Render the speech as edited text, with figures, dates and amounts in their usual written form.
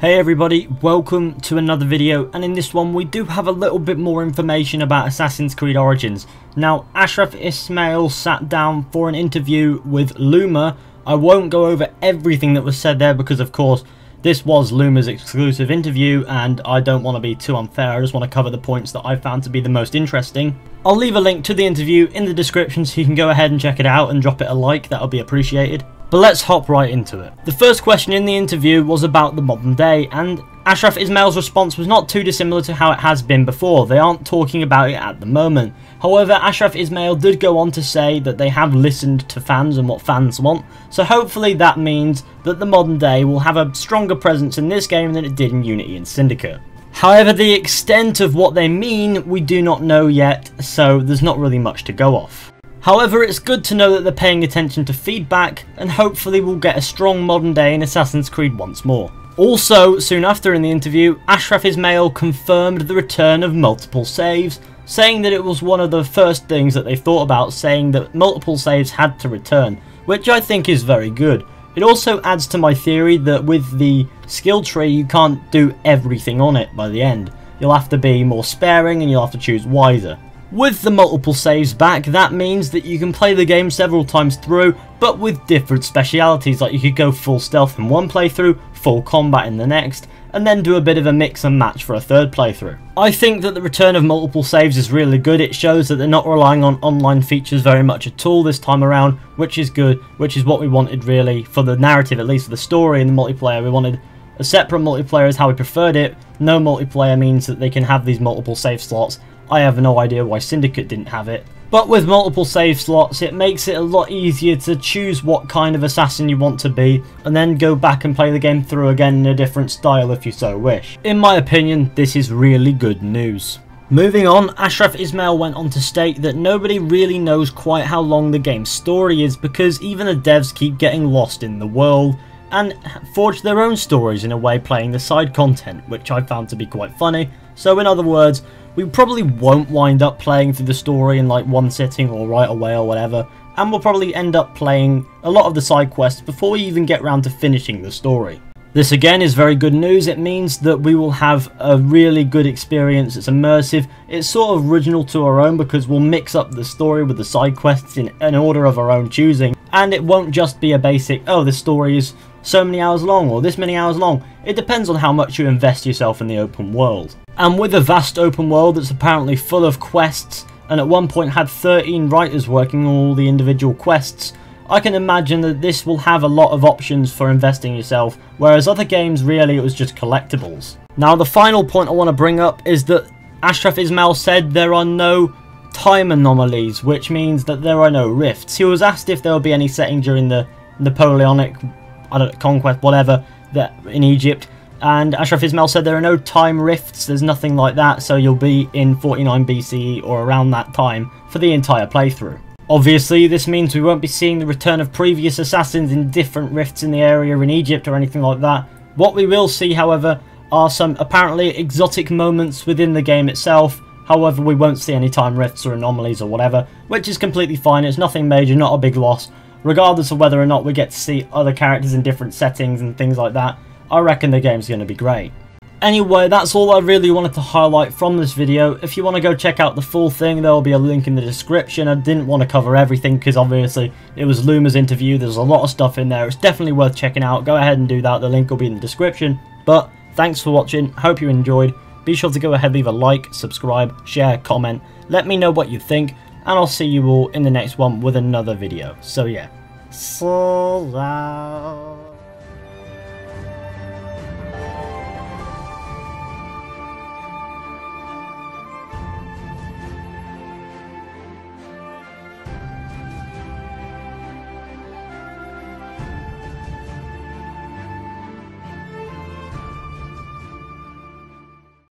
Hey everybody, welcome to another video, and in this one we do have a little bit more information about Assassin's Creed Origins. Now, Ashraf Ismail sat down for an interview with Loomer. I won't go over everything that was said there because of course this was Loomer's exclusive interview and I don't want to be too unfair. I just want to cover the points that I found to be the most interesting. I'll leave a link to the interview in the description so you can go ahead and check it out and drop it a like, that'll be appreciated. But let's hop right into it. The first question in the interview was about the modern day, and Ashraf Ismail's response was not too dissimilar to how it has been before. They aren't talking about it at the moment. However, Ashraf Ismail did go on to say that they have listened to fans and what fans want, so hopefully that means that the modern day will have a stronger presence in this game than it did in Unity and Syndicate. However, the extent of what they mean we do not know yet, so there's not really much to go off. However, it's good to know that they're paying attention to feedback, and hopefully we'll get a strong modern day in Assassin's Creed once more. Also, soon after in the interview, Ashraf Ismail confirmed the return of multiple saves, saying that it was one of the first things that they thought about, saying that multiple saves had to return, which I think is very good. It also adds to my theory that with the skill tree you can't do everything on it by the end. You'll have to be more sparing and you'll have to choose wiser. With the multiple saves back, that means that you can play the game several times through, but with different specialities, like you could go full stealth in one playthrough, full combat in the next, and then do a bit of a mix and match for a third playthrough. I think that the return of multiple saves is really good. It shows that they're not relying on online features very much at all this time around, which is good, which is what we wanted really, for the narrative, at least for the story and the multiplayer. We wanted a separate multiplayer is how we preferred it. No multiplayer means that they can have these multiple save slots. I have no idea why Syndicate didn't have it. But with multiple save slots, it makes it a lot easier to choose what kind of assassin you want to be, and then go back and play the game through again in a different style if you so wish. In my opinion, this is really good news. Moving on, Ashraf Ismail went on to state that nobody really knows quite how long the game's story is because even the devs keep getting lost in the world and forge their own stories in a way playing the side content, which I found to be quite funny. So in other words, we probably won't wind up playing through the story in like one sitting or right away or whatever, and we'll probably end up playing a lot of the side quests before we even get round to finishing the story. This again is very good news. It means that we will have a really good experience. It's immersive, it's sort of original to our own because we'll mix up the story with the side quests in an order of our own choosing, and it won't just be a basic, oh, this story is so many hours long or this many hours long. It depends on how much you invest yourself in the open world. And with a vast open world that's apparently full of quests, and at one point had 13 writers working on all the individual quests, I can imagine that this will have a lot of options for investing yourself, whereas other games really it was just collectibles. Now the final point I want to bring up is that Ashraf Ismail said there are no time anomalies, which means that there are no rifts. He was asked if there will be any setting during the Napoleonic conquest, whatever, that in Egypt, and Ashraf Ismail said there are no time rifts, there's nothing like that, so you'll be in 49 BCE or around that time for the entire playthrough. Obviously this means we won't be seeing the return of previous assassins in different rifts in the area in Egypt or anything like that. What we will see, however, are some apparently exotic moments within the game itself. However, we won't see any time rifts or anomalies or whatever, which is completely fine. It's nothing major, not a big loss. Regardless of whether or not we get to see other characters in different settings and things like that, I reckon the game's going to be great. Anyway, that's all I really wanted to highlight from this video. If you want to go check out the full thing, there will be a link in the description. I didn't want to cover everything because obviously it was Loomer's interview. There's a lot of stuff in there. It's definitely worth checking out. Go ahead and do that. The link will be in the description. But thanks for watching. Hope you enjoyed. Be sure to go ahead, leave a like, subscribe, share, comment. Let me know what you think. And I'll see you all in the next one with another video. So yeah. So long.